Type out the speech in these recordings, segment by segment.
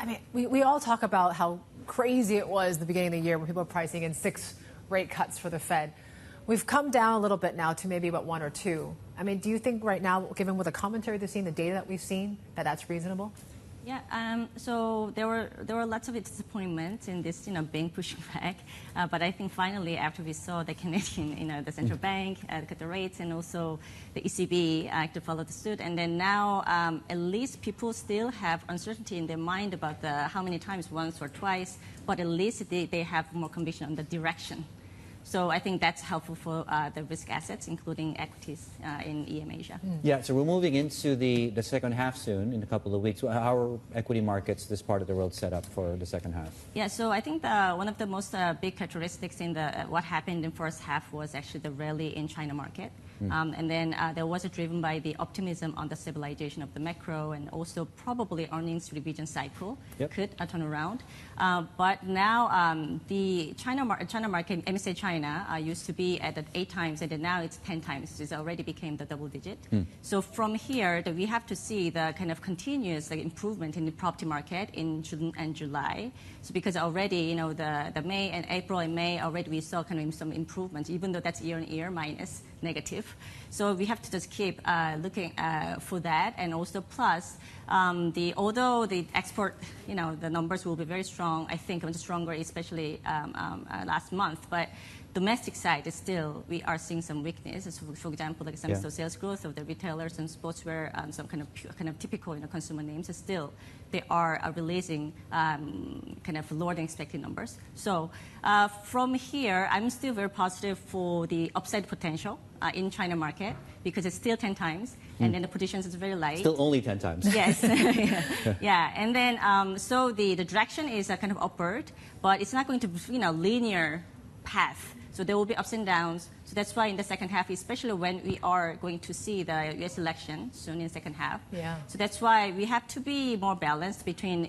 I mean, we all talk about how crazy it was at the beginning of the year when people were pricing in 6 rate cuts for the Fed. We've come down a little bit now to maybe about 1 or 2. I mean, do you think right now, given with the commentary they've seen, the data that we've seen, that that's reasonable? Yeah, so there were lots of disappointments in this, being pushing back. But I think finally, after we saw the Canadian, the central bank cut the rates, and also the ECB to follow the suit, and then now at least people still have uncertainty in their mind about how many times, once or twice, but at least they have more conviction on the direction. So I think that's helpful for the risk assets, including equities in EM Asia. Yeah, so we're moving into the second half soon, in a couple of weeks. How are equity markets, this part of the world, set up for the second half? Yeah, so I think one of the most big characteristics in what happened in the first half was actually the rally in China market. And then there was driven by the optimism on the stabilization of the macro, and also probably earnings revision cycle could turn around. But now the China market, MSCI China, used to be at 8 times, and then now it's 10 times. It already became the double digit. So from here, we have to see the kind of continuous improvement in the property market in June and July. So because already, the May and April and May already we saw kind of some improvements, even though that's year-on-year minus negative. So we have to just keep looking for that, and also plus although the export, the numbers will be very strong, I think much stronger, especially last month, but domestic side is still, we are seeing some weakness. So for example, like some sales growth of the retailers and sportswear and some kind of typical consumer names, still they are releasing kind of lower than expected numbers. So from here, I'm still very positive for the upside potential in China market, because it's still 10 times, and then the positions is very light. Still only 10 times. Yes. Yeah, and then so the direction is kind of upward, but it's not going to be linear path. So there will be ups and downs. So that's why in the second half, especially when we are going to see the U.S. election soon in the second half. Yeah. So that's why we have to be more balanced between,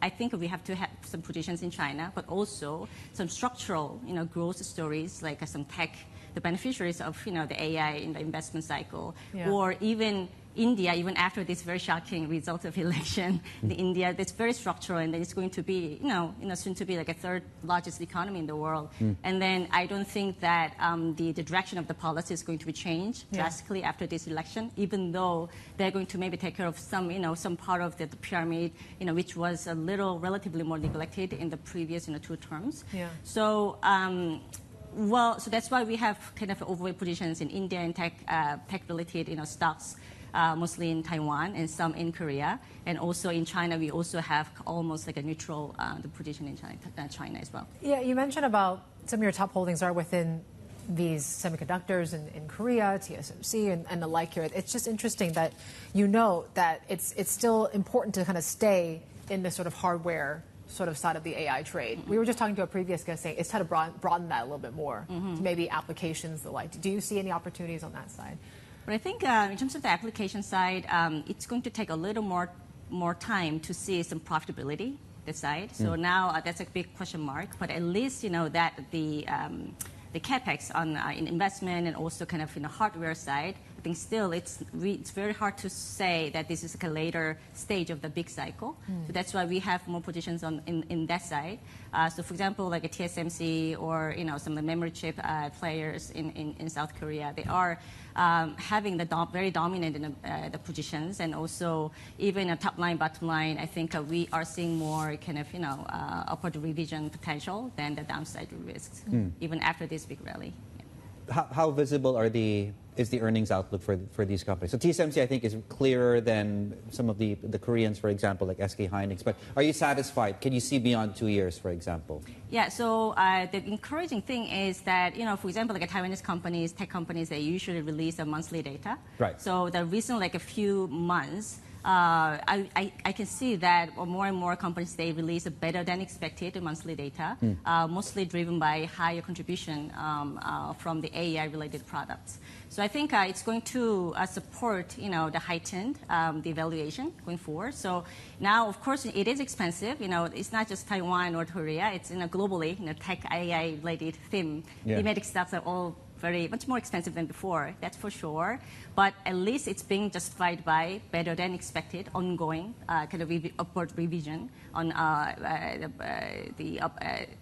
I think we have to have some positions in China, but also some structural, growth stories like some tech, the beneficiaries of, the AI in the investment cycle, or even India, even after this very shocking result of election, in India, that's very structural, and then it's going to be, soon to be like a 3rd largest economy in the world. And then I don't think that the direction of the policy is going to be changed drastically after this election, even though they're going to maybe take care of some, some part of the pyramid, which was a little relatively more neglected in the previous, 2 terms. Yeah. So. So that's why we have kind of overweight positions in India and tech-related, stocks, mostly in Taiwan and some in Korea, and also in China. We also have almost like a neutral the position in China as well. Yeah, you mentioned about some of your top holdings are within these semiconductors in Korea, TSMC, and the like here. It's just interesting that that it's still important to kind of stay in the sort of hardware sort of side of the AI trade. We were just talking to a previous guest saying it's kind of broaden that a little bit more to maybe applications, the like. Do you see any opportunities on that side? But I think in terms of the application side, it's going to take a little more time to see some profitability this side. So now that's a big question mark. But at least that the capex on in investment and also kind of hardware side, I think still it's very hard to say that this is like a later stage of the big cycle. So that's why we have more positions in that side. So for example, like a TSMC or some of the memory chip players in South Korea, they are having the very dominant in the positions, and also even a top line, bottom line. I think we are seeing more kind of upward revision potential than the downside risks, even after this big rally. How visible is the earnings outlook for these companies? So TSMC, I think, is clearer than some of the Koreans, for example, like SK Hynix. But are you satisfied? Can you see beyond 2 years, for example? Yeah, so the encouraging thing is that, for example, like Taiwanese companies, tech companies, they usually release a monthly data. Right. So the recent, like a few months, I can see that more and more companies, they release a better than expected monthly data, mostly driven by higher contribution from the AI-related products. So I think it's going to support, the heightened the valuation going forward. So now, of course, it is expensive. It's not just Taiwan or Korea. It's globally, tech AI-related theme. Thematic stocks are all much more expensive than before, that's for sure. But at least it's being justified by better than expected ongoing kind of upward revision on the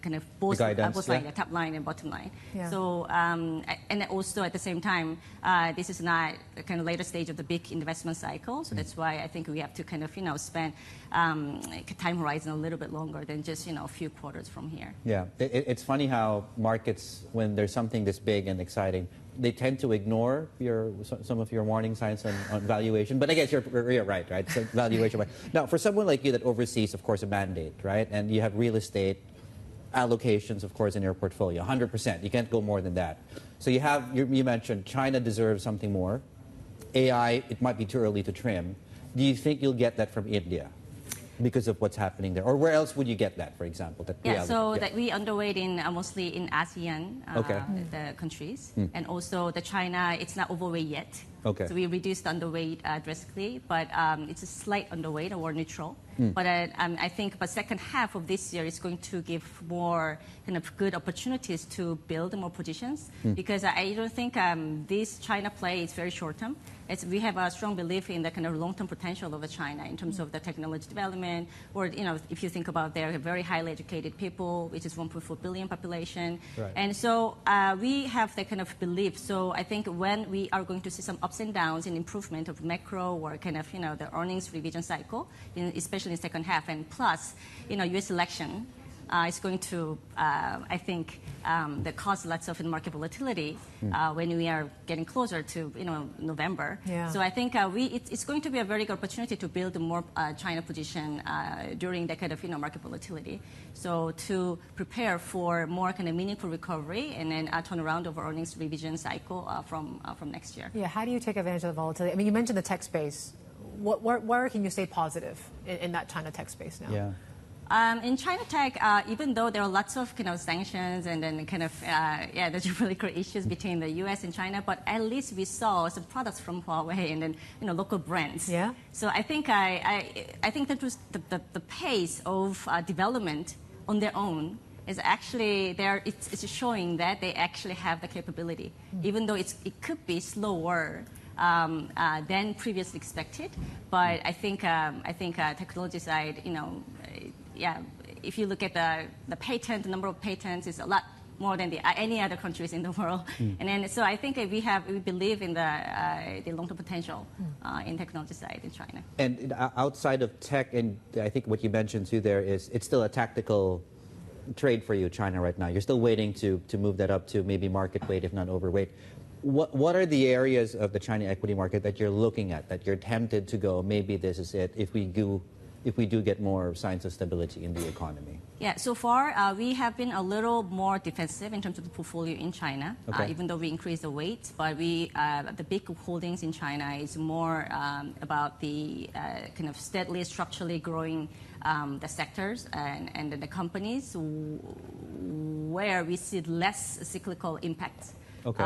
kind of both line, the top line and bottom line. Yeah. So and also at the same time, this is not the kind of later stage of the big investment cycle. So that's why I think we have to kind of spend time horizon a little bit longer than just a few quarters from here. Yeah, it's funny how markets, when there's something this big and exciting, they tend to ignore some of your warning signs on valuation. But I guess you're right? So valuation. Now, for someone like you that oversees, of course, a mandate, right? And you have real estate allocations, of course, in your portfolio, 100%. You can't go more than that. So you mentioned China deserves something more. AI, it might be too early to trim. Do you think you'll get that from India? Because of what's happening there, or where else would you get that, for example? That we underweight in mostly in ASEAN the countries, and also the China. It's not overweight yet, so we reduced the underweight drastically, but it's a slight underweight or neutral. But I think the second half of this year is going to give more kind of good opportunities to build more positions, because I don't think this China play is very short term. We have a strong belief in the kind of long-term potential of China in terms of the technology development, or if you think about their very highly educated people, which is 1.4 billion population, and so we have that kind of belief. So I think when we are going to see some ups and downs in improvement of macro or kind of the earnings revision cycle, especially in the second half, and plus U.S. election. It's going to, I think, that cause lots of market volatility when we are getting closer to, November. Yeah. So I think it's going to be a very good opportunity to build a more China position during that kind of, market volatility. So to prepare for more kind of meaningful recovery and then a turnaround of our earnings revision cycle from next year. Yeah. How do you take advantage of the volatility? I mean, you mentioned the tech space. Where can you stay positive in that China tech space now? Yeah. In China tech, even though there are lots of sanctions and then kind of there's geopolitical issues between the U.S. and China, but at least we saw some products from Huawei and then local brands. Yeah. So I think I think that was the pace of development on their own is actually there. It's showing that they actually have the capability, even though it could be slower than previously expected. But I think technology side, if you look at the number of patents is a lot more than any other countries in the world. And then so I think we believe in the long-term potential in technology side in China. And outside of tech, and I think what you mentioned too there is it's still a tactical trade for you, China, right now. You're still waiting to move that up to maybe market weight, if not overweight. What are the areas of the China equity market that you're looking at, that you're tempted to go, maybe this is it, if we do get more signs of stability in the economy? Yeah, so far we have been a little more defensive in terms of the portfolio in China, even though we increased the weight. But the big holdings in China is more about the kind of steadily, structurally growing the sectors and the companies where we see less cyclical impacts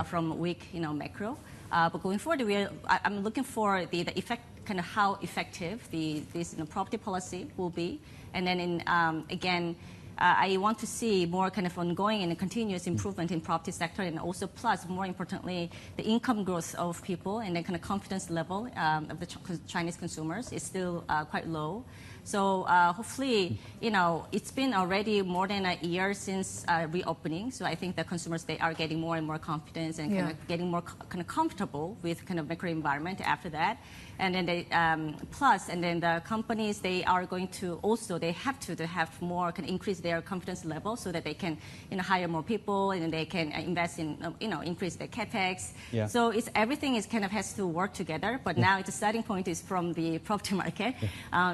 from weak macro. But going forward, I'm looking for the effect, kind of how effective this property policy will be. And then again, I want to see more kind of ongoing and continuous improvement in property sector, and also plus, more importantly, the income growth of people and the kind of confidence level of the Chinese consumers is still quite low. So hopefully, it's been already more than a year since reopening. So I think the consumers, they are getting more and more confidence and kind of getting more kind of comfortable with kind of macro environment after that. And then the companies, they are going to also, they have to have more, can increase their confidence level so that they can hire more people, and then they can invest in increase their capex. Yeah. So everything is kind of has to work together. But now the starting point is from the property market.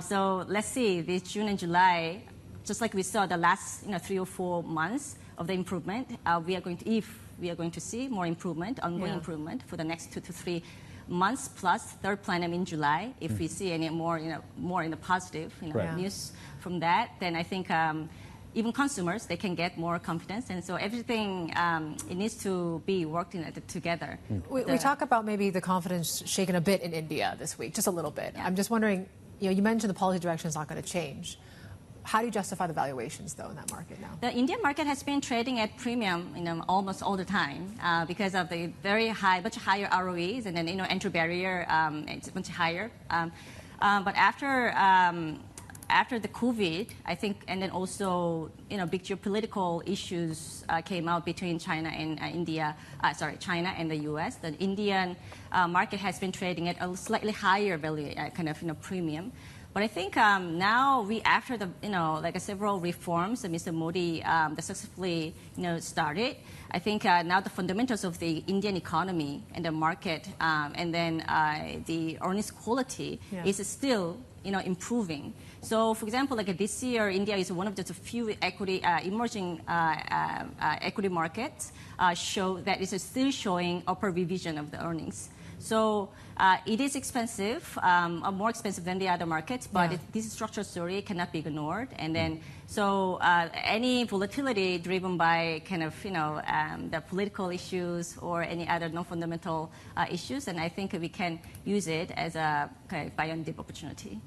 So let's see, this June and July, just like we saw the last 3 or 4 months of the improvement, we are going to see more improvement, ongoing improvement for the next 2 to 3 months plus third plenum in July. If we see any more in the positive news from that, then I think even consumers, they can get more confidence. And so everything, it needs to be worked together. We talk about maybe the confidence shaken a bit in India this week, just a little bit. I'm just wondering, you mentioned the policy direction is not going to change. How do you justify the valuations, though, in that market now? The Indian market has been trading at premium, almost all the time because of the very high, much higher ROEs, and then entry barrier it's much higher. But after the COVID, I think, and then also big geopolitical issues came out between China and China and the U.S. The Indian market has been trading at a slightly higher value, premium. But I think now after the several reforms that Mr. Modi that successfully started, I think now the fundamentals of the Indian economy and the market and then the earnings quality is still improving. So, for example, this year, India is one of the few emerging equity markets that is still showing upper revision of the earnings. So it is expensive, more expensive than the other markets, but this structural story cannot be ignored. And then, so any volatility driven by the political issues or any other non-fundamental issues, and I think we can use it as a buy and dip opportunity.